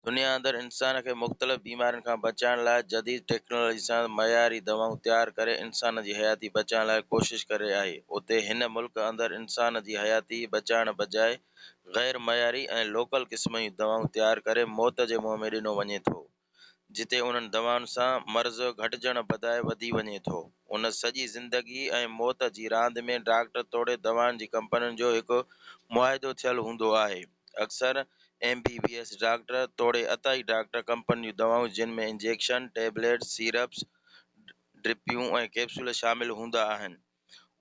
दुनिया अंदर इंसान के मुख़्तलिफ़ बीमारियुनि खां बचाइण लाइ जदीद टेक्नोलॉजी सां मयारी दवाऊं तैयार करे इंसान जी हयाती बचाइण लाइ कोशिश करे आहे। उते हिन मुल्क अंदर इंसान जी हयाती बचाइण बजाए गैर मयारी ऐं लोकल क़िस्म जूं दवाऊं तैयार करे मौत जे मुंहं में ॾिनो वञे थो, जिते उन्हनि दवाउनि सां मर्ज़ घटिजण बजाए वधी वञे थो। उन सॼी ज़िंदगी ऐं मौत जी रांदि में डॉक्टर तोड़े दवाउनि जी कंपनियुनि जो हिकु मुआहिदो थियलु हूंदो आहे। अक्सर MBBS डॉक्टर तोड़े अताई डॉक्टर कंपनी जूं दवाऊं जिन में इंजेक्शन, टेबलेट, सीरप्स, ड्रिपियूं ऐं कैप्सूल शामिल हूंदा आहिनि।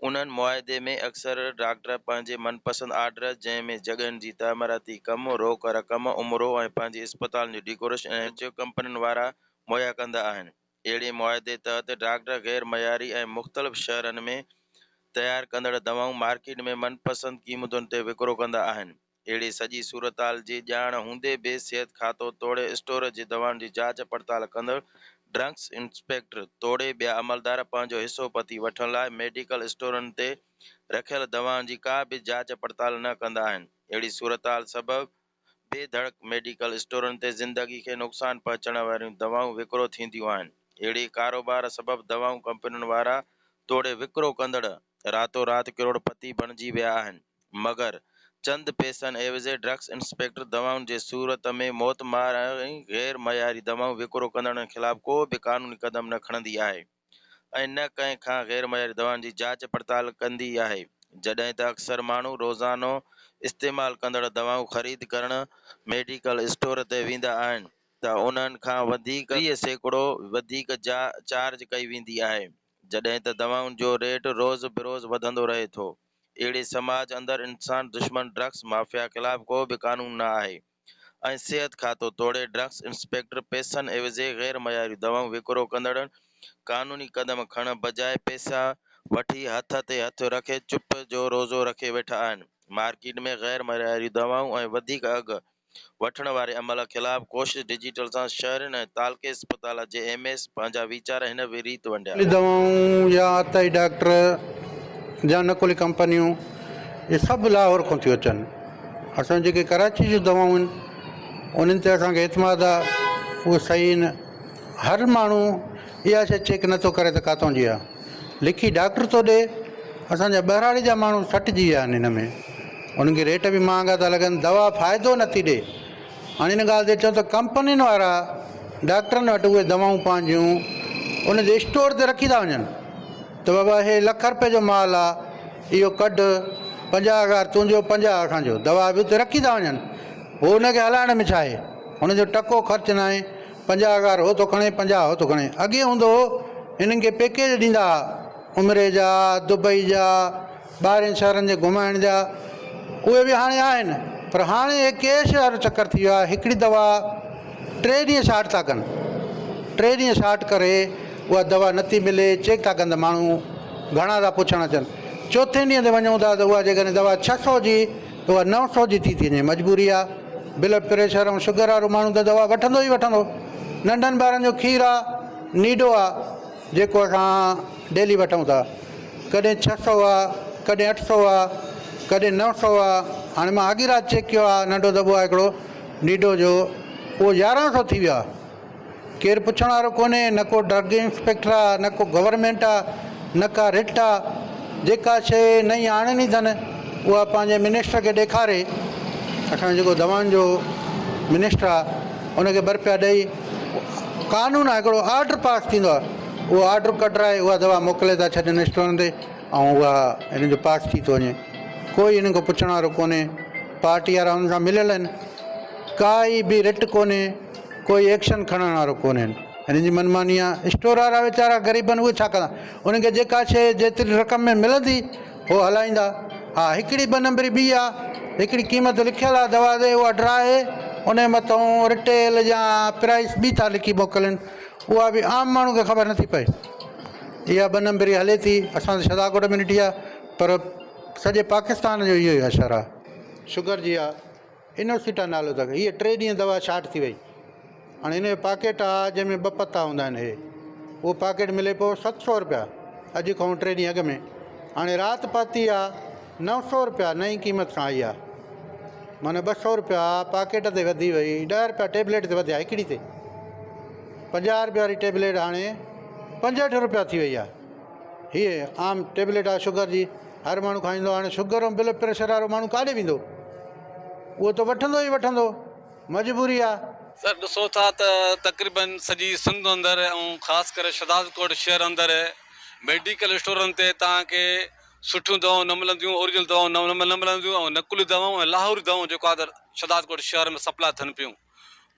उन्हनि मुआहिदे में अक्सर डॉक्टर पंहिंजे मनपसंद ऑर्डर, जंहिंमें जॻहियुनि जी तामीराती कम, रोक रक़म, उमिरो ऐं पंहिंजी अस्पताल जो डेकोरेशन ऐं कंपनियुनि वारा मुहैया कंदा आहिनि। अहिड़े मुआहिदे तहत डॉक्टर गैर मयारी ऐं मुख़्तलिफ़ शहरनि में तैयार कंदड़ दवाऊं मार्केट में मनपसंद क़ीमतुनि ते विकिरो कंदा आहिनि। अहिड़ी सॼी सूरताल जी ॼाण हूंदे बि सिहत खातो तोड़े स्टोर जी दवाउनि जी जांच पड़ताल कंदड़ ड्रग्स इंस्पेक्टर तोड़े ॿिया अमलदार पंहिंजो हिसो पती वठण लाइ मेडिकल स्टोरनि ते रखियल दवाउनि जी का बि जांच पड़ताल न कंदा आहिनि। अहिड़ी सूरताल सबबि बेधड़क मेडिकल स्टोरनि ते ज़िंदगी खे नुक़सान पहुचाइण वारियूं दवाऊं विकिरो थींदियूं आहिनि। अहिड़ी कारोबार सबबि दवाऊं कंपनियुनि वारा तोड़े विकिरो कंदड़ रातो राति करोड़पति बणिजी विया आहिनि। मगर चंद पैसनि एवज़े ड्रग्स इंस्पेक्टर दवाउनि जे सूरत में मौत मार ऐं गैर मयारी दवाऊं विकिरो कंदड़नि ख़िलाफ़ को बि कानूनी क़दम न खणंदी आहे ऐं न कंहिं खां गैर मयारी दवाउनि जी जांच पड़ताल कंदी आहे। जॾहिं त अक्सर माण्हू रोज़ानो इस्तेमालु कंदड़ दवाऊं ख़रीद करण मेडिकल स्टोर ते वेंदा आहिनि त उन्हनि खां वधीक 30% वधीक चार्ज कई वेंदी आहे, जॾहिं त दवाउनि जो रेट रोज़ बेरोज़ वधंदो रहे थो। अहिड़े समाज अंदरि इंसान दुश्मन ड्रग्स माफ़िया ख़िलाफ़ को बि कानून न आहे ऐं सिहत खातो तोड़े ड्रग्स इंस्पेक्टर पैसनि एवज़े गैर मयारी दवाऊं विकिरो कंदड़ कानूनी क़दम खणण बजाए पैसा वठी हथ ते हथ रखे चुप जो रोज़ो रखे वेठा आहिनि। मार्केट में गैर मयारी दवाऊं ऐं वधीक अघु वठण वारे अमल ख़िलाफ़ कोशिश डिजिटल सां शहरनि ऐं तालके अस्पताल जे MS पंहिंजा वीचार हिन रीत वंडिया। दवाऊं या अताई डॉक्टर या नकुली कंपनियूं ये सभु लाहौर खां थियूं अचनि। असां जेके कराची जूं दवाऊं आहिनि उन्हनि ते असांखे एतमाद आहे, उहे सही आहिनि। हर माण्हू इहा शइ चेक नथो करे त किथां जी आहे। लिखी डॉक्टर थो ॾिए, असांजा ॿहिराड़ी जा माण्हू सटिजी विया आहिनि हिन में। उन्हनि खे रेट बि महांगा था लॻनि, दवा फ़ाइदो नथी ॾिए। हाणे हिन ॻाल्हि ते चओ त कंपनियुनि वारा डॉक्टरनि वटि उहे दवाऊं पंहिंजियूं उन जे स्टोर ते रखी था वञनि त बाबा हे लख रुपए जो माल आहे, इहो कढु 50,000 तुंहिंजो 50 असांजो, दवा बि उते रखी था वञनि। उहो हुनखे हलाइण में छा आहे, हुनजो टको ख़र्चु न आहे। 50,000 हो थो खणे, 50 हो थो खणे। अॻे हूंदो हो हिननि खे पैकेज ॾींदा उमिरि जा, दुबई जा, ॿाहिरि शहरनि जे घुमाइण जा, उहे बि हाणे आहिनि। पर हाणे कैश वारो चकर थी वियो आहे। हिकिड़ी दवा 3 ॾींहं शार्ट था कनि, 3 ॾींहं शार्ट करे उहा दवा नथी मिले, चेक था कनि त माण्हू घणा था पुछणु अचनि। चौथे ॾींहं ते वञूं था त उहा जेकॾहिं दवा 600 जी त उहा 900 जी थी वञे। मजबूरी आहे, ब्लड प्रेशर ऐं शुगर वारो माण्हू त दवा वठंदो ई वठंदो। नंढनि ॿारनि जो खीरु आहे, नीडो आहे, जेको असां डेली वठूं था, कॾहिं 600 आहे, कॾहिं 800 आहे, कॾहिं 900 आहे। हाणे मां अॻी राति चेक कयो आहे, नंढो दॿो आहे हिकिड़ो नीडो जो, उहो 1100 थी वियो आहे। केरु पुछण वारो कोन्हे, न को ड्रग इंस्पेक्टर आहे, न को गवर्नमेंट आहे, न का रिट आहे। जेका शइ नई आणणी अथनि उहा पंहिंजे मिनिस्टर खे ॾेखारे, असांजो जेको दवाउनि जो मिनिस्टर आहे उनखे बरपिया ॾेई, कानून आहे हिकिड़ो, ऑर्डर पास थींदो आहे, उहो ऑर्डर कढाए उहा दवा मोकिले था छॾनि स्टोरनि ते ऐं उहा हिन जो पास थी थो वञे। कोई हिन खां पुछण वारो कोन्हे। पार्टी वारा हुन सां मिलियल आहिनि, काई बि रिट कोन्हे, कोई एक्शन खणण वारो कोन्हे। हिननि जी मनमानी आहे। स्टोर वारा वीचारा ग़रीब आहिनि, उहे छा कंदा? उन्हनि खे जेका शइ जेतिरी रक़म में मिलंदी उहो हलाईंदा। हा, हिकिड़ी 2 नंबरी ॿी आहे, हिकिड़ी क़ीमत लिखियलु आहे दवा ते, उहा ड्राए, उन जे मथां रिटेल या प्राइस ॿी था लिखी मोकिलनि, उहा बि आम माण्हू खे ख़बर नथी पए। इहा 2 नंबरी हले थी। असां त शदाकोट में ॾिठी आहे, पर सॼे पाकिस्तान जो इहो ई असरु आहे। शुगर जी आहे, इनोसिटा नालो अथव। हीअ 3 ॾींहं दवा शार्ट थी वई। हाणे हिन जो पाकेट आहे जंहिंमें 2 पता हूंदा आहिनि। उहो पाकेट मिले पियो 700 रुपया, अॼु खां 3 ॾींहं अॻु में। हाणे राति पाती आहे 900 रुपया, नई क़ीमत सां आई आहे। माना 200 रुपया पाकेट ते वधी वई, 10 रुपया टेबलेट ते वधिया हिकिड़ी ते। 50 रुपया वारी टेबलेट हाणे 65 रुपया थी वई आहे। हीअ आम टेबलेट आहे शुगर जी, हर माण्हू खाईंदो। हाणे शुगर ऐं ब्लड प्रेशर वारो माण्हू काॾे वेंदो? उहो त वठंदो ई वठंदो, मजबूरी आहे। सर ॾिसो था त तक़रीबन सॼी सिंध अंदरि ऐं ख़ासि करे शहदादकोट शहर अंदरि मेडिकल स्टोरनि ते तव्हांखे सुठियूं दवाऊं न मिलंदियूं, ओरिजिनल दवाऊं न मिलंदियूं, ऐं नकुली दवाऊं ऐं लाहौरी दवाऊं जेको आहे त शहदादकोट शहर में सप्लाई थियनि पियूं।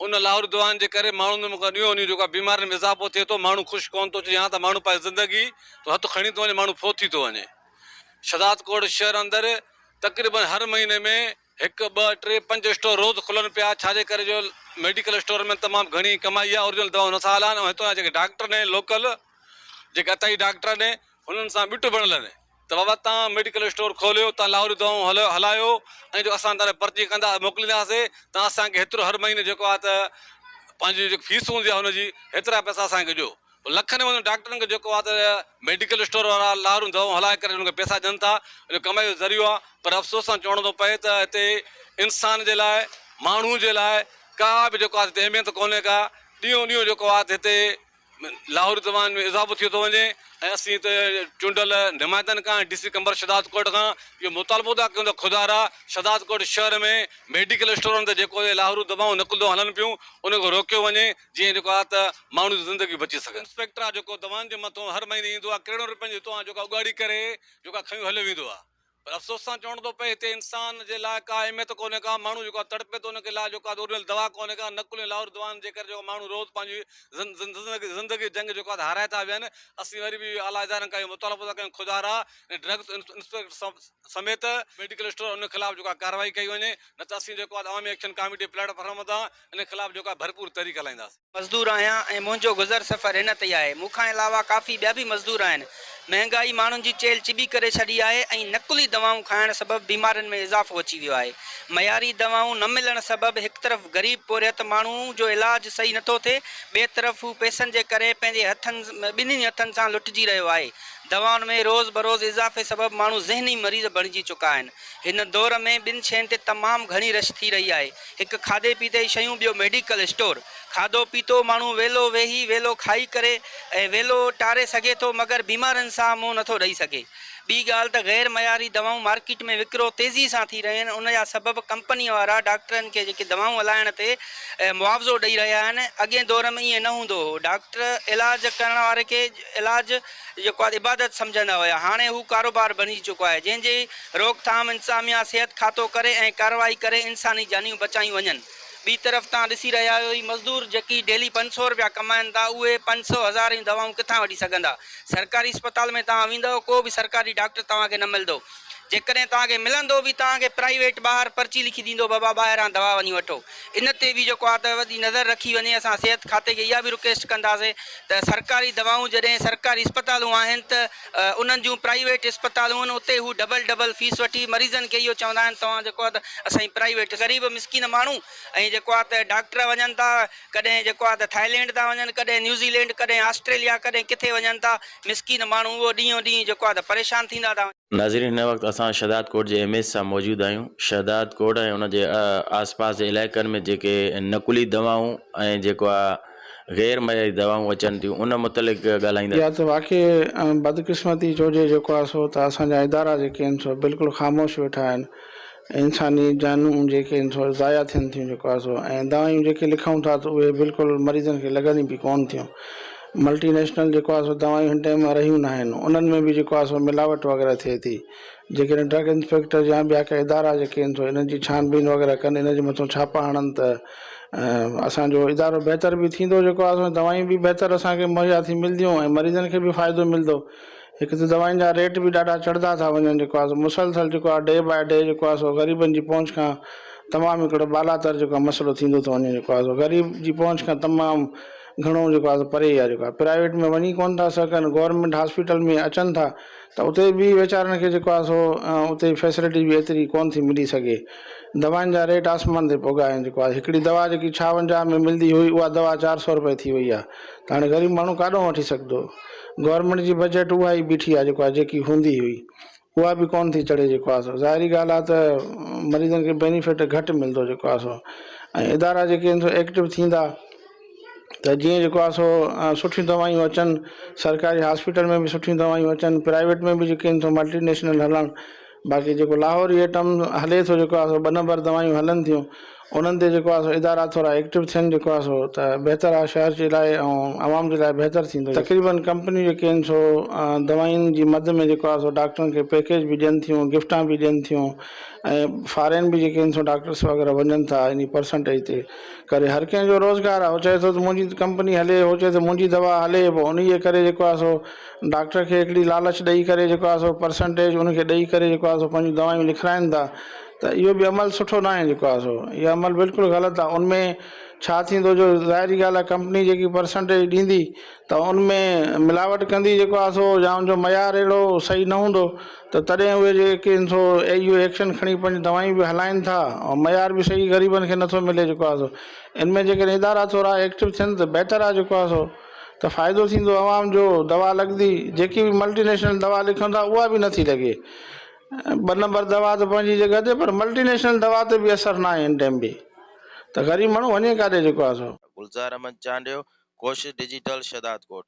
उन लाहौरी दवाउनि जे करे माण्हुनि में ॾींहों ॾींहुं जेको आहे बीमारियुनि में इज़ाफ़ो थिए थो। माण्हू ख़ुशि कोन थो थिए, या त माण्हू पंहिंजी ज़िंदगी तो हथु खणी थो वञे, माण्हू फोत थी थो वञे। शहदादकोट शहर अंदरि तक़रीबन हर महीने में 1, 2, 3, 5 स्टोर रोज़ खुलनि पिया। छाजे करे जो मेडिकल स्टोर में तमामु घणी कमाई आहे, ओरिजिनल दवाऊं नथा हलाइनि, ऐं हितां जेके डॉक्टर आहिनि लोकल, जेके अताई डॉक्टर आहिनि, हुननि सां ॿिट बणियल आहिनि त बाबा तव्हां मेडिकल स्टोर खोलियो, तव्हां लाहौरी दवाऊं हलायो, ऐं जो असां तव्हां पर्ची कंदा मोकिलींदासीं, तव्हां असांखे हेतिरो हर महीने जेको आहे त पंहिंजी जेकी फीस हूंदी आहे हुनजी हेतिरा पैसा असांखे ॾियो। लखनि में डॉक्टरनि खे जेको आहे त मेडिकल स्टोर वारा लाहौरी दवाऊं हलाए करे हुनखे पैसा ॾियनि था, इन कमाई जो ज़रियो आहे। पर अफ़सोस सां चवणो थो पए त हिते इंसान जे लाइ, माण्हू जे लाइ का बि जेको आहे हिते अहमियत कोन्हे का। ॾींहों ॾींहुं जेको आहे हिते लाहौरी दवाउनि में इज़ाफ़ो थी थो वञे, ऐं असीं हिते चूंडियल निमाइतनि खां DC कंबर शहदादकोट खां इहो मुतालबो था कयूं त खुदारा शहदादकोट शहर में मेडिकल स्टोरनि ते जेको लाहौरी दवाऊं नकुल दवाऊं हलनि पियूं उनखे रोकियो वञे, जीअं जेको आहे त माण्हू जी ज़िंदगी बची सघे। इंस्पेक्टर आहे जेको दवाउनि जे मथां हर महीने ईंदो आहे, करोड़नि रुपयनि जी हितां जेको उगाड़ी करे जेको खयूं हलियो वेंदो आहे। पर अफ़सोस सां चवणो थो पए हिते इंसान जे लाइ का अहमियत कोन्हे का। माण्हू जेको आहे तड़पे थो, उनखे लाइ जेको आहे ओरिजिनल दवा कोन्हे का। नकुल लाहौरी दवाउनि जे करे जेको माण्हू रोज़ पंहिंजी ज़िंदगी जंग जेको आहे हाराए था वियनि। असीं वरी बि आला इदारनि खां इहो मुतालबो था कयूं खुदारा ड्रग्स इंस्पेक्टर समेत मेडिकल स्टोर उन ख़िलाफ़ जेको आहे कार्रवाई कई वञे, न त असीं जेको आहे अवामी एक्शन कमेटी प्लेटफॉर्म तां इन ख़िलाफ़ जेको आहे भरपूर तहरीक हलाईंदासीं। मज़दूर आहियां ऐं मुंहिंजो गुज़र सफ़र हिन ते आहे। मूंखां अलावा काफ़ी ॿिया बि मज़दूर आहिनि। महांगाई माण्हुनि जी चेल चिॿी करे छॾी आहे, ऐं नकुली दवाऊं खाइण सबबु बीमारियुनि में इज़ाफ़ो अची वियो आहे। मयारी दवाऊं न मिलण सबबु हिकु तरफ़ ग़रीब पोरियत माण्हू जो इलाजु सही नथो थिए, ॿिए तरफ़ हू पैसनि जे करे पंहिंजे ॿिन्हिनि हथनि सां लुटिजी रहियो आहे। दवाउनि में रोज़ बरोज़ इज़ाफ़े सबबु माण्हू ज़हनी मरीज़ बणिजी चुका आहिनि। हिन दौर में ॿिनि शयुनि ते तमामु घणी रश थी रही आहे। हिकु खाधे पीते जी शयूं, ॿियो मेडिकल स्टोर। खाधो पीतो माण्हू वेलो वेही, वेलो खाई करे ऐं वेलो टारे सघे थो, मगर बीमारियुनि सां मुंहुं नथो ॾेई सघे। ॿी ॻाल्हि त ग़ैर मयारी दवाऊं मार्केट में विकिरो तेज़ी सां थी रहियूं आहिनि। उनजा सबबु कंपनी वारा डॉक्टरनि खे जेके दवाऊं हलाइण ते मुआवज़ो ॾेई रहिया आहिनि। अॻे दौर में ईअं न हूंदो हो। डॉक्टर इलाजु करण वारे खे इलाजु जेको आहे इबादत सम्झंदा हुया। हाणे हू कारोबार बणिजी चुको आहे, जंहिंजी रोकथाम इंतिज़ामिया सिहत खातो करे ऐं कार्रवाई करे इंसानी जानियूं बचायूं वञनि। ॿी तरफ़ तव्हां ॾिसी रहिया आहियो, ई मज़दूर जेकी डेली 500 रुपया कमाइनि था, उहे 500, 1000 जी दवाऊं किथां वठी सघंदा। सरकारी अस्पताल में तव्हां वेंदव, को बि सरकारी डॉक्टर तव्हांखे न मिलंदो। जेकॾहिं तव्हांखे मिलंदो बि, तव्हांखे प्राइवेट ॿाहिरि पर्ची लिखी ॾींदो, बाबा ॿाहिरां दवा वञी वठो। इन ते बि जेको आहे त वॾी नज़र रखी वञे। असां सिहत खाते खे इहा बि रिक्वेस्ट कंदासीं त सरकारी दवाऊं जॾहिं सरकारी अस्पतालूं आहिनि त उन्हनि जूं प्राइवेट अस्पतालूं आहिनि, उते हू डबल फीस वठी मरीज़नि खे इहो चवंदा आहिनि तव्हां जेको आहे त असांजी प्राइवेट। ग़रीब मिसकिन माण्हू ऐं जेको आहे त डॉक्टर वञनि था, कॾहिं जेको आहे त थाईलैंड था वञनि, कॾहिं न्यूज़ीलैंड, कॾहिं ऑस्ट्रेलिया, कॾहिं किथे वञनि था। मिसकिन माण्हू उहो ॾींहों ॾींहुं जेको आहे त परेशान थींदा था। नाज़रीन, हिन वक़्तु असां शहदादकोट जे MS सां मौजूदु आहियूं। शहदादकोट ऐं उन जे आसपास जे इलाइक़नि में जेके नकुली दवाऊं ऐं जेको आहे ग़ैर मयारी दवाऊं अचनि थियूं, उन मुतलिक़ ॻाल्हाईंदा। या त वाक़ई बदकिस्मती चइजे जेको आहे सो त असांजा इदारा जेके आहिनि सो बिल्कुलु ख़ामोश वेठा आहिनि। इंसानी जानूं जेके आहिनि सो ज़ाया थियनि थियूं जेको आहे सो, ऐं दवायूं जेके लिखूं था त उहे बिल्कुलु मरीज़नि खे लॻनि बि कोन थियूं। मल्टीनेशनल जेको आहे सो दवायूं हिन टाइम में रहियूं न आहिनि, उन्हनि में बि जेको आहे सो मिलावट वग़ैरह थिए थी। जेकॾहिं ड्रग इंस्पेक्टर या ॿिया का इदारा जेके आहिनि सो इन्हनि जी छानबीन वग़ैरह कनि, इन जे मथां छापा हणनि त असांजो इदारो बहितर बि थींदो। जेको आहे सो दवायूं बि बहितर असांखे मुहैया थी मिलंदियूं ऐं मरीज़नि खे बि फ़ाइदो मिलंदो। हिकु त दवाउनि जा रेट बि ॾाढा चढ़ंदा था वञनि। जेको आहे सो मुसलसल जेको आहे डे बाय डे जेको आहे सो ग़रीबनि जी पहुच खां तमामु हिकिड़ो बालातर जेको आहे मसइलो थींदो थो वञे। जेको आहे सो ग़रीब जी पहुच खां तमामु घणो जेको आहे परे आहे। जेको आहे प्राइवेट में वञी कोन था सघनि, गवर्नमेंट हॉस्पिटल में अचनि था त उते बि वीचारनि खे जेको आहे सो उते फैसिलिटी बि एतिरी कोन थी मिली सघे। दवाउनि जा रेट आसमान ते पुॻा आहिनि। जेको आहे हिकिड़ी दवा जेकी 56 में मिलंदी हुई, उहा दवा 400 रुपए थी वई आहे। त हाणे ग़रीब माण्हू काॾों वठी सघंदो। गवर्नमेंट जी बजट उहा ई बीठी आहे जेको आहे जेकी हूंदी हुई। उहा बि कोन थी चढ़े जेको आहे सो ज़ाहिरी ॻाल्हि आहे त मरीज़नि खे बेनिफिट घटि मिलंदो जेको आहे सो ऐं इदारा जेके आहिनि सो एक्टिव थींदा त जीअं जेको आहे सो सुठियूं दवायूं अचनि सरकारी हॉस्पिटल में बि सुठियूं दवायूं अचनि प्राइवेट में बि जेके आहिनि सो मल्टीनेशनल हलनि बाक़ी जेको लाहौर इहे टर्म हले थो जेको आहे सो ॿ नंबर दवायूं हलनि थियूं उन्हनि ते जेको आहे सो इदारा थोरा एक्टिव थियनि जेको आहे सो त बहितरु आहे शहर जे लाइ ऐं आवाम जे लाइ बहितरु थींदो तक़रीबन कंपनियूं जेके आहिनि सो दवायुनि जी मद में जेको आहे सो डॉक्टरनि खे पैकेज बि ॾियनि थियूं गिफ्टां बि ॾियनि थियूं ऐं फॉरेन बि जेके आहिनि सो डॉक्टर्स वग़ैरह वञनि था इन परसेंटेज ते करे हर कंहिंजो रोज़गारु आहे हो चए थो त मुंहिंजी कंपनी हले हो चए थो मुंहिंजी दवा हले पोइ उन जे करे जेको आहे सो डॉक्टर खे हिकिड़ी लालच ॾेई करे जेको आहे सो परसेंटेज उनखे ॾेई करे जेको आहे सो पंहिंजूं दवायूं लिखाइनि था त इहो बि अमल सुठो न आहे जेको आहे सो इहो अमल बिल्कुलु ग़लति आहे उनमें छा थींदो जो ज़ाहिरी ॻाल्हि आहे कंपनी जेकी परसेंटेज ॾींदी त उनमें मिलावट कंदी जेको आहे सो या उनजो मयार अहिड़ो सही न हूंदो त तॾहिं उहे जेके आहिनि सो इहो एक्शन खणी पंहिंजी दवायूं बि हलाइनि था ऐं मयार बि सही ग़रीबनि खे नथो मिले जेको आहे सो इनमें जेके इदारा थोरा एक्टिव थियनि त बहितरु आहे जेको आहे सो त फ़ाइदो थींदो आवाम जो दवा लॻंदी जेकी बि मल्टीनेशनल दवा लिखनि था उहा बि नथी लॻे ॿ नंबर दवा त पंहिंजी जॻह ते पर मल्टीनेशनल दवा ते बि असरु न आहे इन टाइम बि त ग़रीब माण्हू वञे काॾे जेको आहे सो गुलज़ार अहमद चांडियो, कोशिश डिजिटल, शहदादकोट।